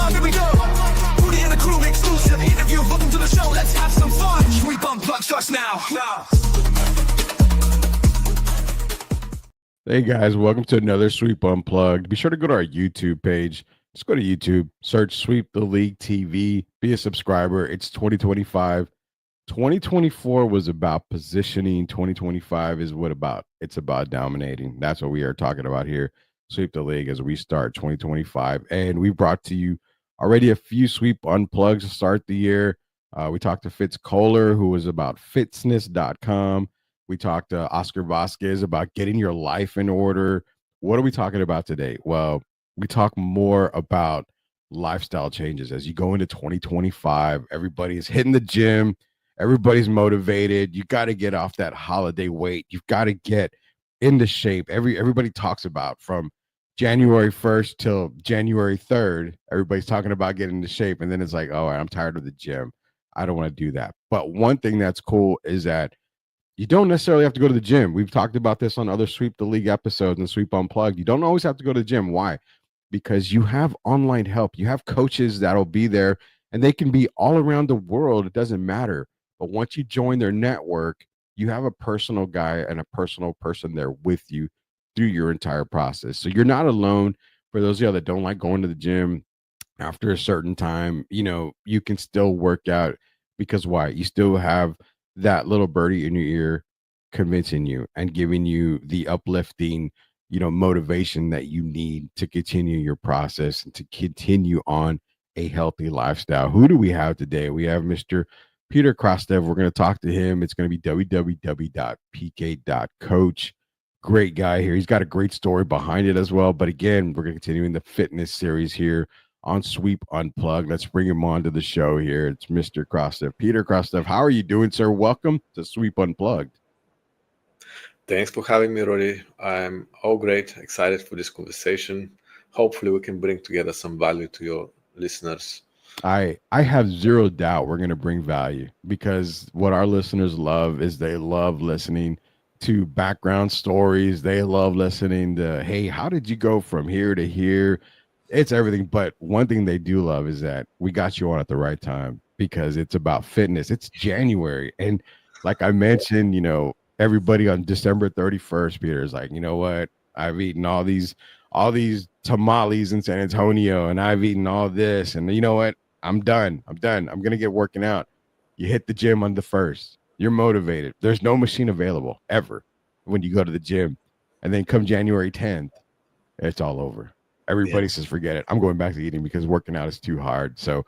on, here we go. Rudy and the crew, exclusive interview. Welcome to the show, let's have some fun. Sweep Unplugged starts now. Hey guys, welcome to another Sweep Unplugged. Be sure to go to our YouTube page. Just go to YouTube, search Sweep the League TV, be a subscriber. It's 2025. 2024 was about positioning. 2025 is it's about dominating. That's what we are talking about here. Sweep the League as we start 2025. And we brought to you already a few Sweep Unplugs to start the year. We talked to Fitz Kohler, who was about fitness.com. We talked to Oscar Vasquez about getting your life in order. What are we talking about today? Well, we talk more about lifestyle changes as you go into 2025. Everybody's hitting the gym. Everybody's motivated. You got to get off that holiday weight. You've got to get into shape. Everybody talks about from January 1st till January 3rd. Everybody's talking about getting into shape. And then it's like, oh, I'm tired of the gym. I don't want to do that. But one thing that's cool is that you don't necessarily have to go to the gym. We've talked about this on other Sweep the League episodes and Sweep Unplugged. You don't always have to go to the gym. Why? Because you have online help. You have coaches that'll be there, and they can be all around the world. It doesn't matter. But once you join their network, you have a personal guy and a personal person there with you through your entire process. So you're not alone. For those of you that don't like going to the gym after a certain time, you can still work out because why? You still have that little birdie in your ear convincing you and giving you the uplifting, motivation that you need to continue your process and to continue on a healthy lifestyle. Who do we have today? We have Mr. Petar Krastev. We're going to talk to him. It's going to be www.pk.coach. Great guy here. He's got a great story behind it as well. But again, we're going to continue in the fitness series here on Sweep Unplugged. Let's bring him on to the show here. It's Mr. Krastev. Petar Krastev, how are you doing, sir? Welcome to Sweep Unplugged. Thanks for having me, Roddy. I'm all great, excited for this conversation. Hopefully we can bring together some value to your listeners. I have zero doubt we're going to bring value because what our listeners love is they love listening to background stories. They love listening to, hey, how did you go from here to here? It's everything. But one thing they do love is that we got you on at the right time because it's about fitness. It's January. And like I mentioned, everybody on December 31st, Peter is like, you know what? I've eaten all these tamales in San Antonio and I've eaten all this. And you know what? I'm done. I'm going to get working out. You hit the gym on the 1st. You're motivated. There's no machine available ever when you go to the gym. And then come January 10th, it's all over. Everybody says, forget it. I'm going back to eating because working out is too hard. So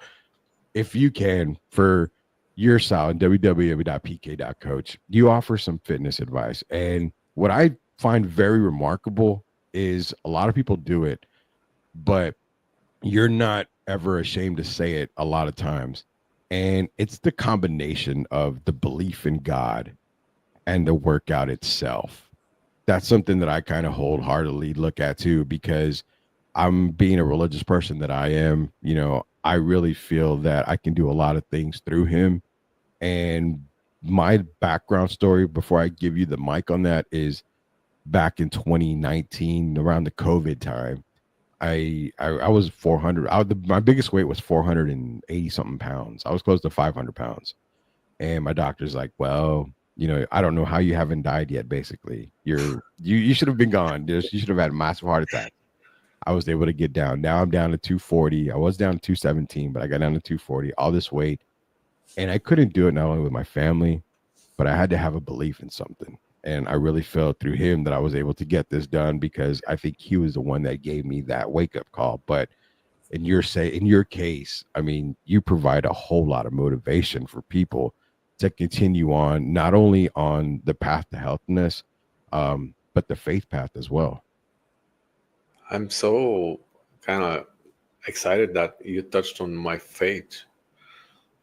if you can, for your side, www.pk.coach, you offer some fitness advice. And what I find very remarkable is a lot of people do it, but you're not ever ashamed to say it a lot of times. And it's the combination of the belief in God and the workout itself. That's something that I kind of wholeheartedly look at too, because I'm being a religious person that I am, I really feel that I can do a lot of things through him. And my background story, before I give you the mic on that, is back in 2019, around the COVID time, I was 400. My biggest weight was 480 something pounds. I was close to 500 pounds. And my doctor's like, well, I don't know how you haven't died yet. Basically, you should have been gone. You should have had a massive heart attack. I was able to get down. Now I'm down to 240. I was down to 217, but I got down to 240, all this weight. And I couldn't do it not only with my family, but I had to have a belief in something. And I really felt through him that I was able to get this done because I think he was the one that gave me that wake-up call. But in your case, I mean, you provide a whole lot of motivation for people to continue on, not only on the path to healthiness, but the faith path as well. I'm so kind of excited that you touched on my faith.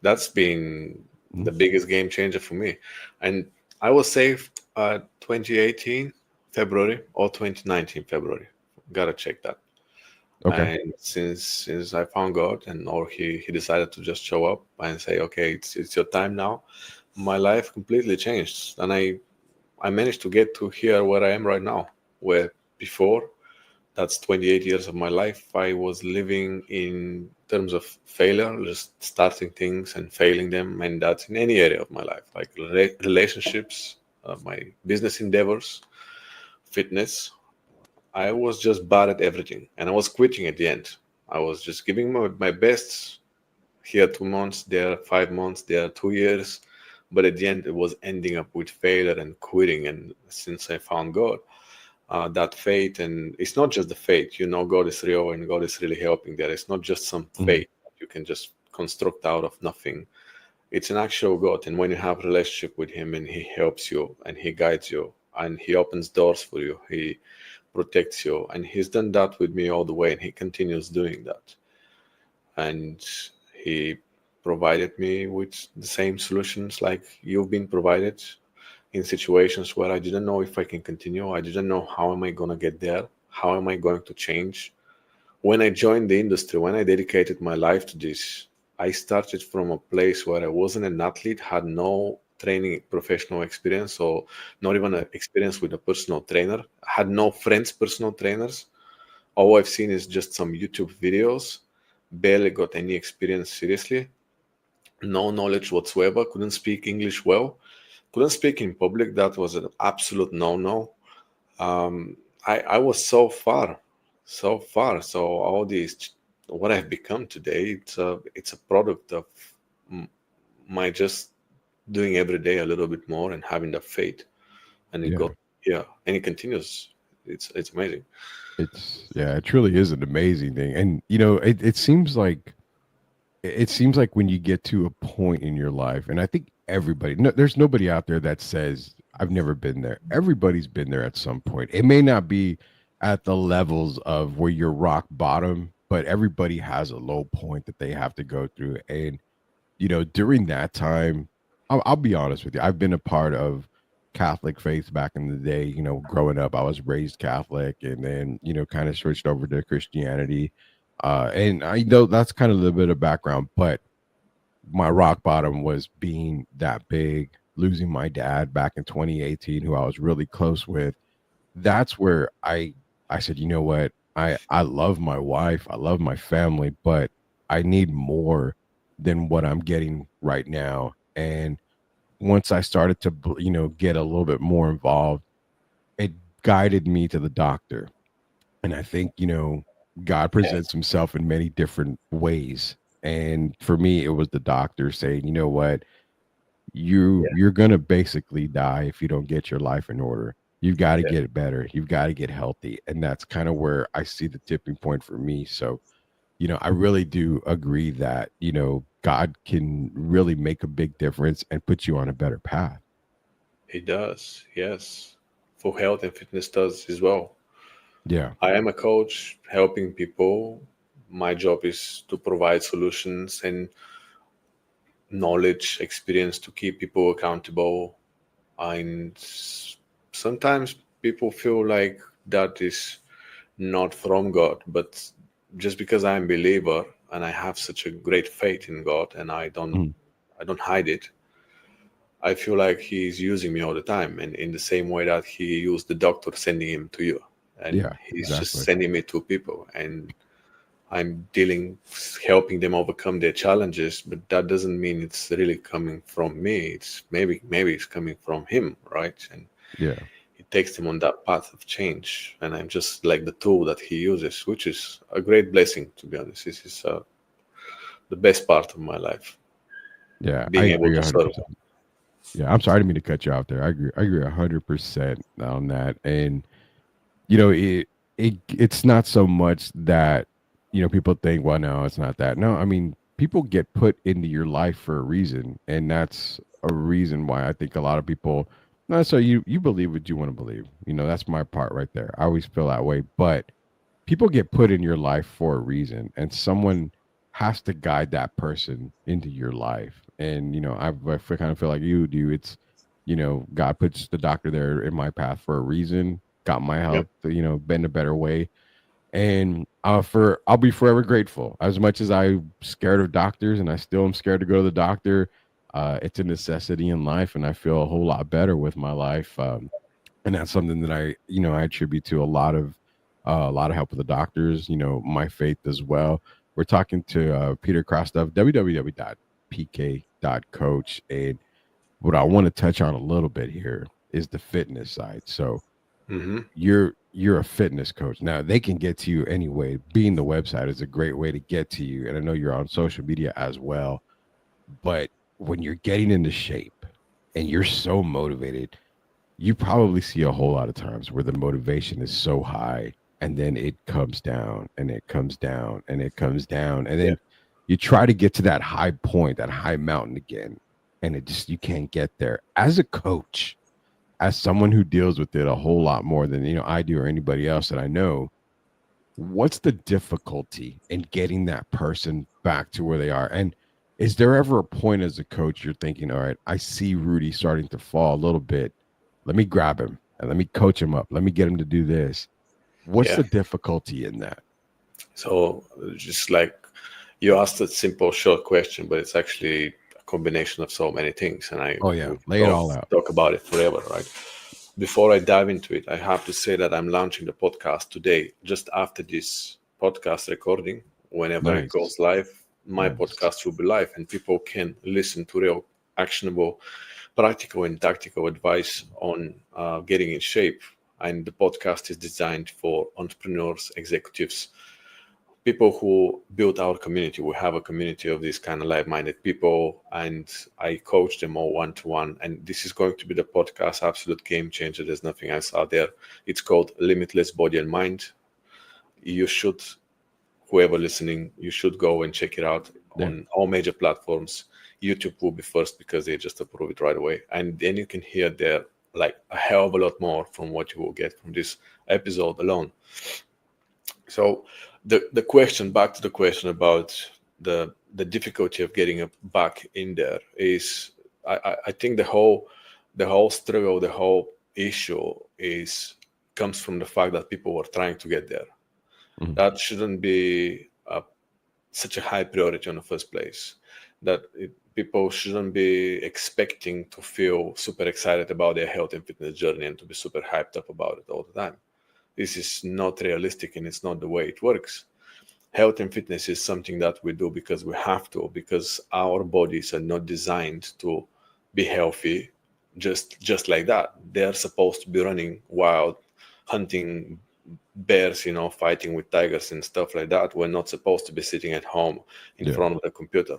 That's been the biggest game changer for me. And I was saved 2018 February or 2019 February. Gotta check that. Okay. And since I found God or he decided to just show up and say, okay, it's your time now, my life completely changed. And I managed to get to here where I am right now, where before That's 28 years of my life. I was living in terms of failure, just starting things and failing them, and that's in any area of my life, like relationships, my business endeavors, fitness. I was just bad at everything, and I was quitting at the end. I was just giving my best here 2 months, there 5 months, there 2 years, but at the end it was ending up with failure and quitting. And since I found God, that faith, and it's not just the faith, God is real and God is really helping there. It's not just some Mhm. faith that you can just construct out of nothing. It's an actual God, and when you have a relationship with Him and He helps you and He guides you and He opens doors for you, He protects you, and He's done that with me all the way, and He continues doing that. And He provided me with the same solutions like you've been provided in situations where I didn't know if I can continue. I didn't know how am I going to get there? How am I going to change? When I joined the industry, when I dedicated my life to this, I started from a place where I wasn't an athlete, had no training professional experience, or not even an experience with a personal trainer, had no friends, personal trainers. All I've seen is just some YouTube videos, barely got any experience seriously, no knowledge whatsoever, couldn't speak English well, couldn't speak in public. That was an absolute no-no. um, I was so far, so far. So all these, what I've become today, it's a product of m- my just doing every day a little bit more and having the faith, and it Yeah. got yeah, and it continues. It's amazing. It's yeah, it truly is an amazing thing. And it seems like when you get to a point in your life, and I think everybody, no, there's nobody out there that says I've never been there. Everybody's been there at some point. It may not be at the levels of where you're rock bottom, but everybody has a low point that they have to go through. And during that time, I'll be honest with you, I've been a part of Catholic faith back in the day. Growing up, I was raised Catholic, and then kind of switched over to Christianity. And I know that's kind of a little bit of background, but my rock bottom was being that big, losing my dad back in 2018, who I was really close with. That's where I said, you know what? I love my wife, I love my family, but I need more than what I'm getting right now. And once I started to get a little bit more involved, it guided me to the doctor. And I think, God presents Yes. himself in many different ways. And for me, it was the doctor saying, you know what, Yeah. you're gonna basically die if you don't get your life in order. You've got to Yeah. get it better. You've got to get healthy. And that's kind of where I see the tipping point for me. So, I really do agree that, God can really make a big difference and put you on a better path. It does. Yes. For health and fitness does as well. Yeah. I am a coach helping people. My job is to provide solutions and knowledge, experience to keep people accountable. And sometimes people feel like that is not from God, but just because I'm a believer and I have such a great faith in God, and Mhm. I don't hide it, I feel like He's using me all the time, and in the same way that He used the doctor sending him to you, and Yeah, He's just exactly. sending me to people, and I'm helping them overcome their challenges, but that doesn't mean it's really coming from me. It's maybe it's coming from Him, right? And Yeah. He takes them on that path of change, and I'm just like the tool that He uses, which is a great blessing, to be honest. This is the best part of my life, Yeah, I being able agree to serve. 100%. Yeah, I'm sorry, I didn't mean to cut you out there. I agree 100% on that. And it's not so much that people think, well, no, it's not that. No, I mean, people get put into your life for a reason, and that's a reason why I think a lot of people, no, so you believe what you want to believe. That's my part right there. I always feel that way. But people get put in your life for a reason, and someone has to guide that person into your life. And I kind of feel like you do. It's God puts the doctor there in my path for a reason, got my Yeah, health to bend a better way. And I'll be forever grateful. As much as I'm scared of doctors, and I still am scared to go to the doctor, it's a necessity in life, and I feel a whole lot better with my life. And that's something that I attribute to a lot of a lot of help with the doctors, my faith as well. We're talking to Peter Krastev, www.pk.coach. And what I want to touch on a little bit here is the fitness side. So Hmm. you're a fitness coach. Now they can get to you anyway. Being the website is a great way to get to you. And I know you're on social media as well. But when you're getting into shape and you're so motivated, you probably see a whole lot of times where the motivation is so high and then it comes down and it comes down and it comes down. And Yeah. then you try to get to that high point, that high mountain again. And you can't get there. As a coach, as someone who deals with it a whole lot more than, I do or anybody else that I know, what's the difficulty in getting that person back to where they are? And is there ever a point as a coach you're thinking, all right, I see Rudy starting to fall a little bit. Let me grab him and let me coach him up. Let me get him to do this. What's Yeah. the difficulty in that? So just like you asked a simple, short question, but it's actually a combination of so many things, and Oh, yeah. Lay it all out. talk about it forever, right? Before I dive into it, I have to say that I'm launching the podcast today, just after this podcast recording. Whenever it Nice. goes live, my Nice. podcast will be live, and people can listen to real, actionable, practical, and tactical advice on getting in shape. And the podcast is designed for entrepreneurs, executives, people who build our community. We have a community of these kind of like-minded people, and I coach them all one-to-one. And this is going to be the podcast absolute game changer. There's nothing else out there. It's called Limitless Body and Mind. You should, whoever listening, you should go and check it out Yeah. on all major platforms. YouTube will be first because they just approve it right away, and then you can hear there like a hell of a lot more from what you will get from this episode alone. So the question, back to the question about the difficulty of getting back in there is, I think the whole struggle, the whole issue is comes from the fact that people were trying to get there. Mhm. That shouldn't be such a high priority in the first place. People shouldn't be expecting to feel super excited about their health and fitness journey and to be super hyped up about it all the time. This is not realistic, and it's not the way it works. Health and fitness is something that we do because we have to, because our bodies are not designed to be healthy just like that. They're supposed to be running wild, hunting bears, fighting with tigers and stuff like that. We're not supposed to be sitting at home in Yeah. front of the computer.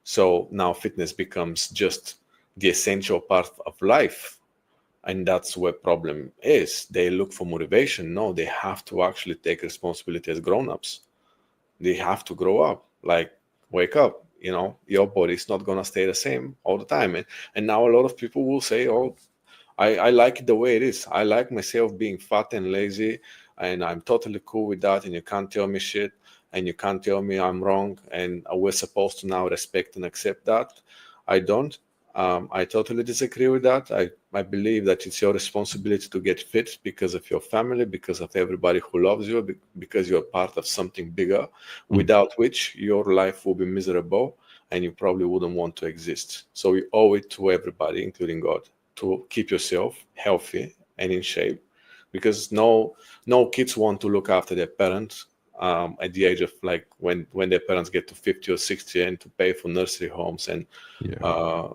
So now fitness becomes just the essential part of life, and that's where problem is. They look for motivation. No, they have to actually take responsibility as grown-ups. They have to grow up, like wake up. Your body's not going to stay the same all the time. And now a lot of people will say, oh, I like it the way it is. I like myself being fat and lazy, and I'm totally cool with that, and you can't tell me shit, and you can't tell me I'm wrong, and we're supposed to now respect and accept that. I don't. I totally disagree with that. I believe that it's your responsibility to get fit because of your family, because of everybody who loves you, because you're part of something bigger, Mhm. without which your life will be miserable and you probably wouldn't want to exist. So we owe it to everybody, including God, to keep yourself healthy and in shape, because no kids want to look after their parents at the age of like when their parents get to 50 or 60 and to pay for nursery homes and Yeah. uh,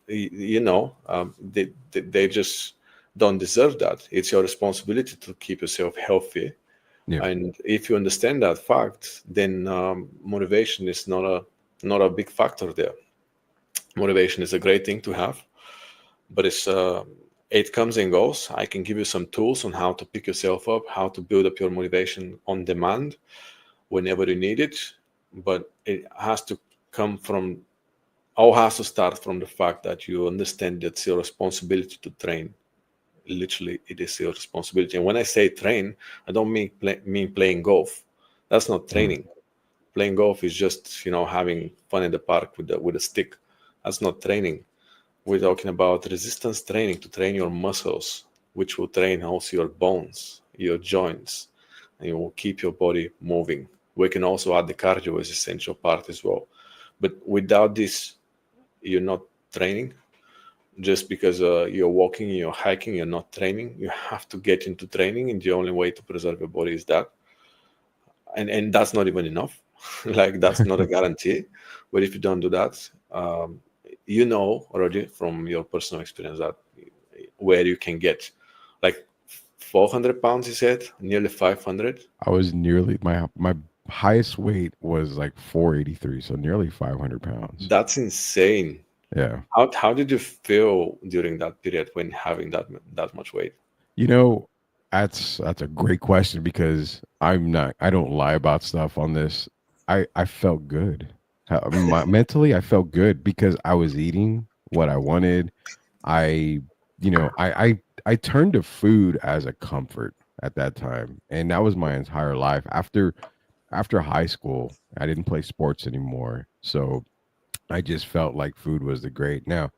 they just don't deserve that. It's your responsibility to keep yourself healthy, Yeah. and if you understand that fact, then motivation is not a big factor there. Motivation is a great thing to have, but it comes and goes. I can give you some tools on how to pick yourself up, how to build up your motivation on demand whenever you need it, but it has to come from all has to start from the fact that you understand that it's your responsibility to train. Literally, it is your responsibility. And when I say train, I don't mean playing golf. That's not Mhm. training. Playing golf is just having fun in the park with a stick. That's not training. We're talking about resistance training to train your muscles, which will train also your bones, your joints, and it will keep your body moving. We can also add the cardio as essential part as well. But without this, you're not training. just because you're walking, you're hiking, you're not training. You have to get into training, and the only way to preserve your body is that. And that's not even enough. Like that's not a guarantee. But if you don't do that, you know already from your personal experience that where you can get like 400 pounds, you said, nearly 500. I was nearly my highest weight was like 483, so nearly 500 pounds. That's insane. Yeah. How did you feel during that period when having that much weight? You know, that's a great question because I don't lie about stuff on this. I felt good. Mentally I felt good because I was eating what I wanted. I I turned to food as a comfort at that time, and that was my entire life. After high school, I didn't play sports anymore. So I just felt like food was the great. Now,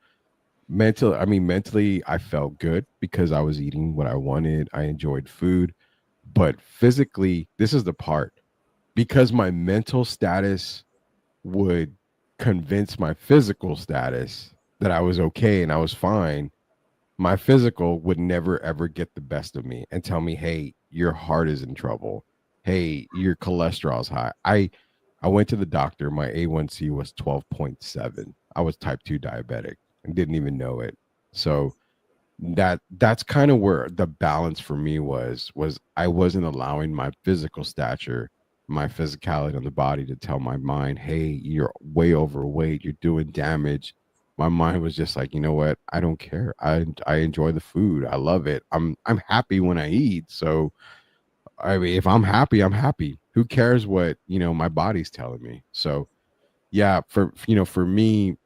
mentally, I felt good because I was eating what I wanted. I enjoyed food, but physically, this is the part because my mental status would convince my physical status that I was okay and I was fine. My physical would never ever get the best of me and tell me, "Hey, your heart is in trouble. Hey, your cholesterol's high." I went to the doctor. My A1C was 12.7. I was type 2 diabetic and didn't even know it. So that's kind of where the balance for me was I wasn't allowing my physical stature, my physicality on the body to tell my mind, "Hey, you're way overweight, you're doing damage." My mind was just like, "You know what? I don't care. I enjoy the food. I love it. I'm happy when I eat." So I mean, if I'm happy, I'm happy. Who cares what, my body's telling me? So yeah, for me,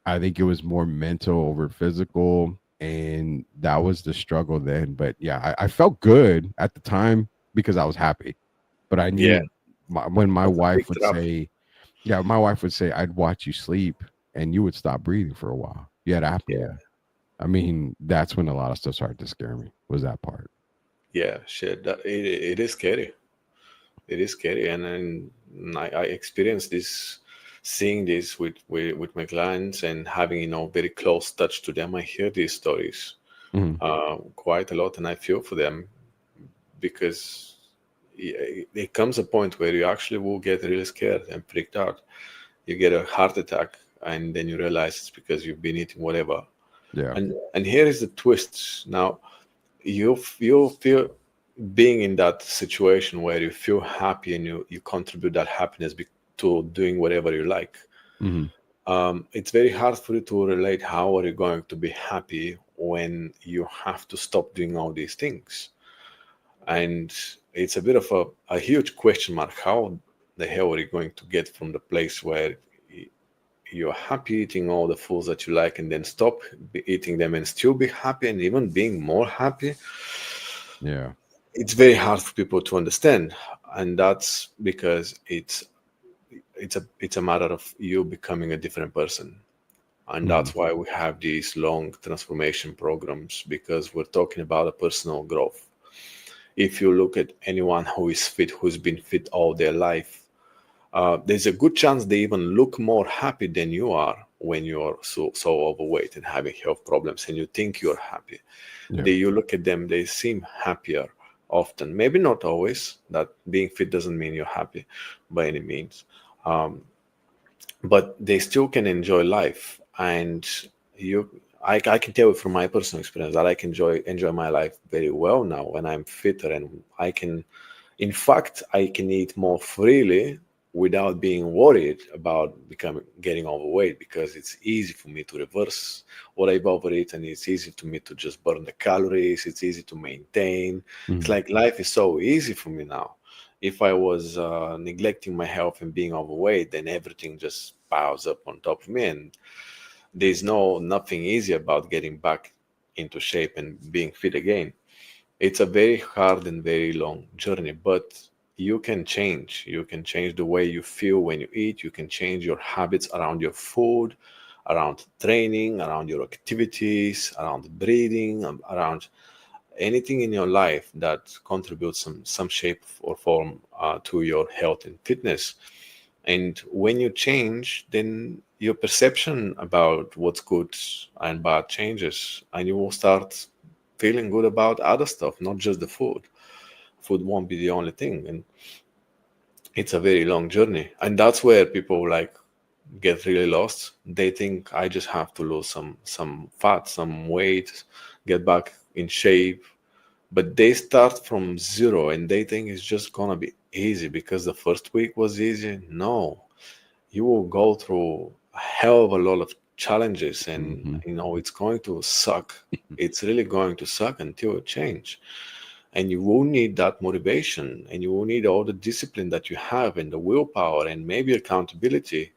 I think it was more mental over physical, and that was the struggle then. But yeah, I felt good at the time because I was happy. But I Yeah, knew when my that's a big wife would trap. say, yeah, my wife would say, "I'd watch you sleep and you would stop breathing for a while. You had Yeah, apnea." I mean, that's when a lot of stuff started to scare me, was that part. yeah, shit. It is scary. It is scary, and I experienced this, seeing this with my clients and having very close touch to them. I hear these stories Mhm. quite a lot, and I feel for them because it comes a point where you actually will get really scared and freaked out. You get a heart attack, and then you realize it's because you've been eating whatever. Yeah. And here is the twist. Now you feel being in that situation where you feel happy and you contribute that happiness to doing whatever you like. Mhm. It's very hard for you to relate how are you going to be happy when you have to stop doing all these things. And it's a bit of a huge question mark. How the hell are you going to get from the place where you're happy eating all the foods that you like and then stop eating them and still be happy and even being more happy? Yeah. It's very hard for people to understand, and that's because it's a matter of you becoming a different person. And Mhm. that's why we have these long transformation programs, because we're talking about a personal growth. If you look at anyone who is fit, who's been fit all their life, there's a good chance they even look more happy than you are when you're so overweight and having health problems and you think you're happy. Yeah. You look at them, they seem happier often. Maybe not always. That being fit doesn't mean you're happy by any means, but they still can enjoy life. And I can tell you from my personal experience that I can enjoy my life very well now when I'm fitter, and I can, in fact, I can eat more freely without being worried about becoming getting overweight, because it's easy for me to reverse what I've overeaten. It's easy to me to just burn the calories. It's easy to maintain. It's Mhm. like life is so easy for me now. If I was neglecting my health and being overweight, then everything just piles up on top of me, and there's nothing easy about getting back into shape and being fit again. It's a very hard and very long journey, but you can change. You can change the way you feel when you eat. You can change your habits around your food, around training, around your activities, around breathing, around anything in your life that contributes some shape or form to your health and fitness. And when you change, then your perception about what's good and bad changes, and you will start feeling good about other stuff, not just the food. Food won't be the only thing, and it's a very long journey. And that's where people like get really lost. They think I just have to lose some fat, some weight, get back in shape, but they start from zero and they think it's just gonna be easy because the first week was easy. No, you will go through a hell of a lot of challenges, and Mm-hmm. it's going to suck. It's really going to suck until you change. And you will need that motivation, and you will need all the discipline that you have, and the willpower, and maybe accountability,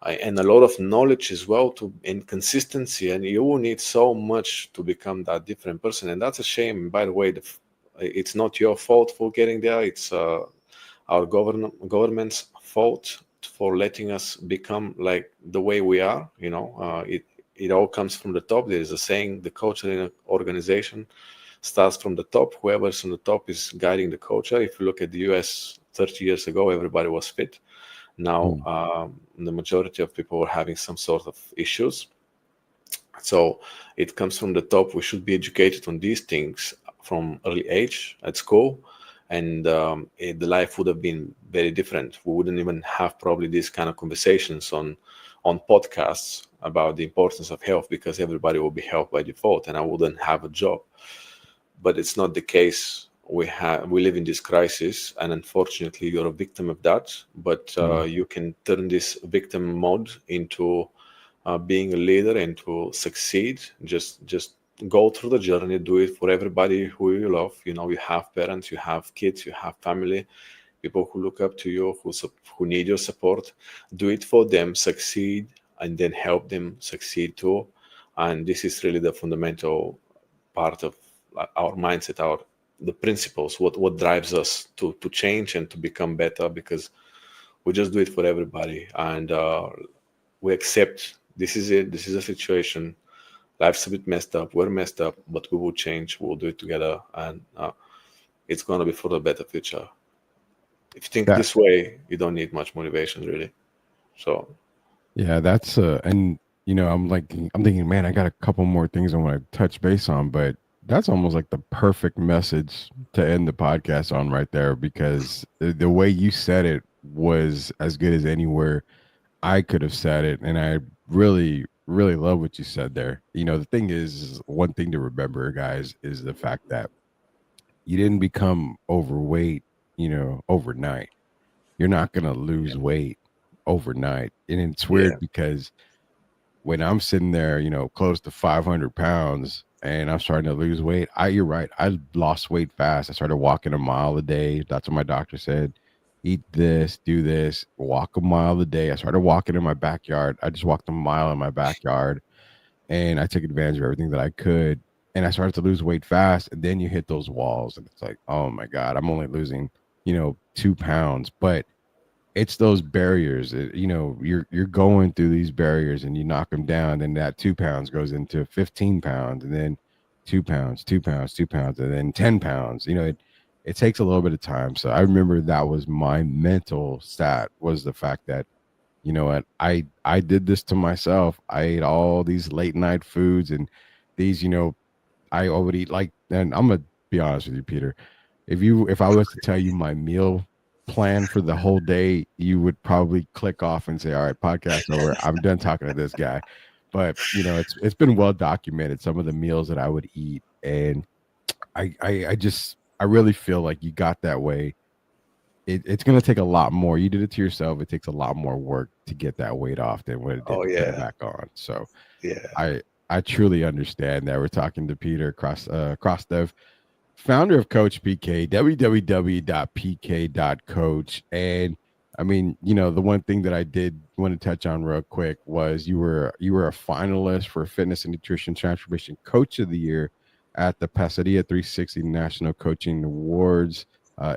and a lot of knowledge as well, to and consistency. And you will need so much to become that different person. And that's a shame. By the way, it's not your fault for getting there. It's our government's fault for letting us become like the way we are. It all comes from the top. There is a saying: the culture in an organization starts from the top. Whoever's on the top is guiding the culture. If you look at the US 30 years ago, everybody was fit. Now, the majority of people are having some sort of issues. So it comes from the top. We should be educated on these things from early age at school, and the life would have been very different. We wouldn't even have probably these kind of conversations on podcasts about the importance of health, because everybody will be health by default, and I wouldn't have a job. But it's not the case. We live in this crisis, and unfortunately you're a victim of that. But you can turn this victim mode into being a leader and to succeed. Just go through the journey, do it for everybody who you love. You have parents, you have kids, you have family, people who look up to you, who need your support. Do it for them, succeed, and then help them succeed too. And this is really the fundamental part of our mindset, our the principles, what drives us to change and to become better, because we just do it for everybody. And we accept this is it, this is a situation, life's a bit messed up, we're messed up, but we will change, we'll do it together, and it's going to be for the better future. If you think That this way, you don't need much motivation, really. So yeah, that's and I'm thinking, man, I got a couple more things I want to touch base on, but that's almost like the perfect message to end the podcast on right there, because the way you said it was as good as anywhere I could have said it. And I really, really love what you said there. The thing is one thing to remember, guys, is the fact that you didn't become overweight, overnight. You're not going to lose weight overnight. And it's yeah, weird because when I'm sitting there, close to 500 pounds and I'm starting to lose weight, you're right. I lost weight fast. I started walking a mile a day. That's what my doctor said. Eat this, do this, walk a mile a day. I started walking in my backyard. I just walked a mile in my backyard and I took advantage of everything that I could. And I started to lose weight fast. And then you hit those walls and it's like, oh my God, I'm only losing, 2 pounds. But it's those barriers. You're going through these barriers and you knock them down. Then that 2 pounds goes into 15 pounds, and then 2 pounds, 2 pounds, 2 pounds, and then 10 pounds. It takes a little bit of time. So I remember that was my mental stat, was the fact that, what, I did this to myself. I ate all these late night foods and these, I already like, and I'm gonna be honest with you, Peter. If I was to tell you my meal plan for the whole day, you would probably click off and say, "All right, podcast over. I'm done talking to this guy." But it's been well documented, some of the meals that I would eat, and I really feel like you got that way. It's going to take a lot more. You did it to yourself. It takes a lot more work to get that weight off than what it did oh to put it yeah, back on. So yeah. I truly understand that. We're talking to Peter Krastev, founder of Coach PK, www.pk.coach. And I mean, the one thing that I did want to touch on real quick was you were a finalist for Fitness and Nutrition Transformation Coach of the Year at the Pasadena 360 National Coaching Awards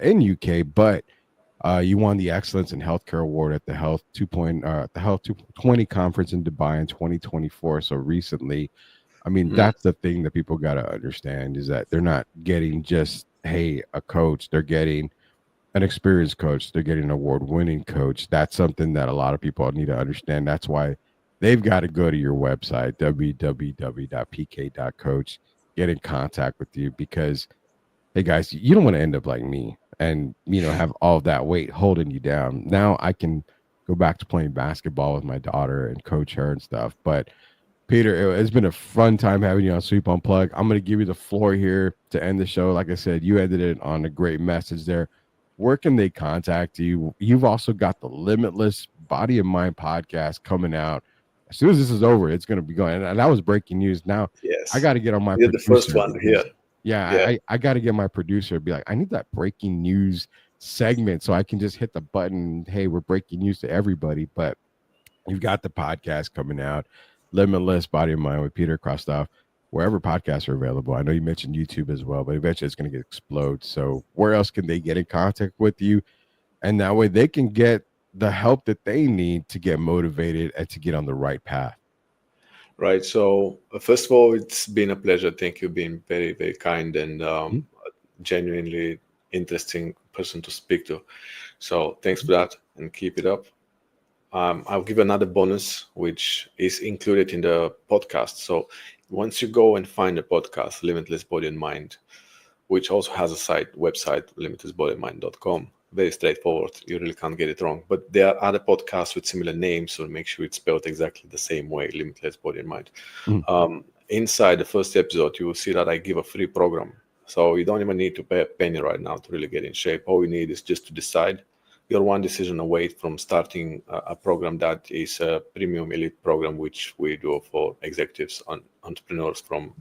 in UK, but you won the Excellence in Healthcare Award at the Health 220 conference in Dubai in 2024. So recently, I mean, Mhm. that's the thing that people got to understand, is that they're not getting just, hey, a coach. They're getting an experienced coach. They're getting an award-winning coach. That's something that a lot of people need to understand. That's why they've got to go to your website, www.pk.coach, get in contact with you because, hey guys, you don't want to end up like me and have all that weight holding you down. Now I can go back to playing basketball with my daughter and coach her and stuff. But Peter, it's been a fun time having you on Sweep Unplugged. I'm going to give you the floor here to end the show. Like I said, you ended it on a great message there. Where can they contact you? You've also got the Limitless Body and Mind podcast coming out. As soon as this is over, it's going to be going. And that was breaking news. Now I Yes, got to get on my you're the first producer one here. because, yeah, Yeah. I got to get my producer to be like, I need that breaking news segment so I can just hit the button. Hey, we're breaking news to everybody. But you've got the podcast coming out, Limitless Body and Mind with Petar Krastev, wherever podcasts are available. I know you mentioned YouTube as well, but eventually it's going to explode. So where else can they get in contact with you? And that way they can get the help that they need to get motivated and to get on the right path. Right. So, first of all, it's been a pleasure. Thank you, being very, very kind and Mhm. genuinely interesting person to speak to. So, thanks for that and keep it up. I'll give another bonus, which is included in the podcast. So, once you go and find the podcast, Limitless Body and Mind, which also has a website, limitlessbodyandmind.com. Very straightforward. You really can't get it wrong. But there are other podcasts with similar names, so make sure it's spelled exactly the same way, Limitless Body and Mind. Mhm. Inside the first episode, you will see that I give a free program. So you don't even need to pay a penny right now to really get in shape. All you need is just to decide. You're one decision away from starting a program that is a premium elite program, which we do for executives and entrepreneurs from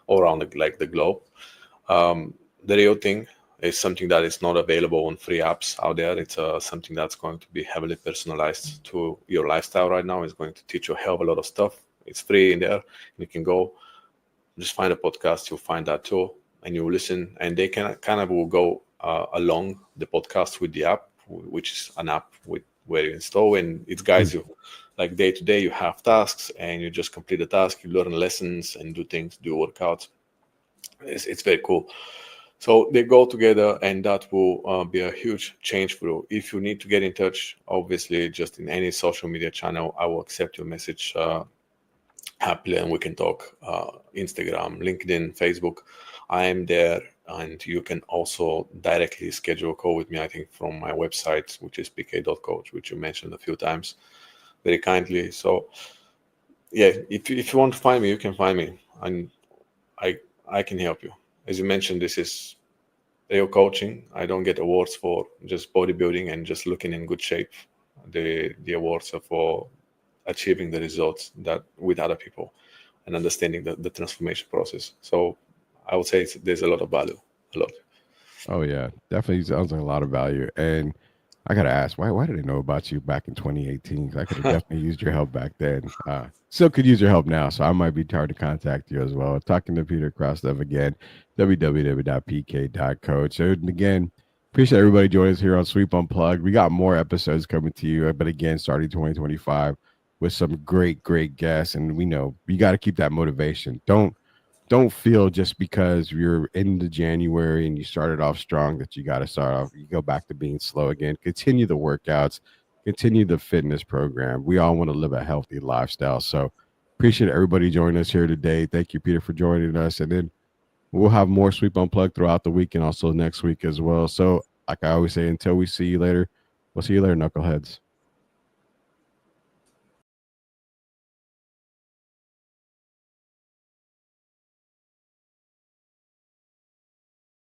all around the globe. The real thing is something that is not available on free apps out there. It's something that's going to be heavily personalized to your lifestyle right now. It's going to teach you a hell of a lot of stuff. It's free in there. You can go just find a podcast. You'll find that too, and you listen. And they can kind of will go along the podcast with the app, which is an app with where you install and it guides you. Like day to day, you have tasks and you just complete the task. You learn lessons and do things, do workouts. It's very cool. So they go together, and that will be a huge change for you. If you need to get in touch, obviously, just in any social media channel, I will accept your message happily, and we can talk. Instagram, LinkedIn, Facebook, I am there, and you can also directly schedule a call with me. I think from my website, which is pk.coach, which you mentioned a few times, very kindly. So yeah, if you want to find me, you can find me, and I can help you. As you mentioned, this is real coaching. I don't get awards for just bodybuilding and just looking in good shape. The awards are for achieving the results that with other people and understanding the transformation process. So I would say there's a lot of value, a lot. Oh yeah, definitely sounds like a lot of value. And I gotta ask, why did I know about you back in 2018? 'Cause I could have definitely used your help back then. Still could use your help now, so I might be tired to contact you as well. Talking to Petar Krastev again, www.pk.coach. And again, appreciate everybody joining us here on Sweep Unplugged. We got more episodes coming to you, but again, starting 2025 with some great guests. And we know you got to keep that motivation. Don't feel just because you're into January and you started off strong that you got to start off. You go back to being slow again. Continue the workouts, continue the fitness program. We all want to live a healthy lifestyle. So appreciate everybody joining us here today. Thank you, Peter, for joining us. And then we'll have more Sweep Unplugged throughout the week and also next week as well. So like I always say, until we see you later, we'll see you later, knuckleheads.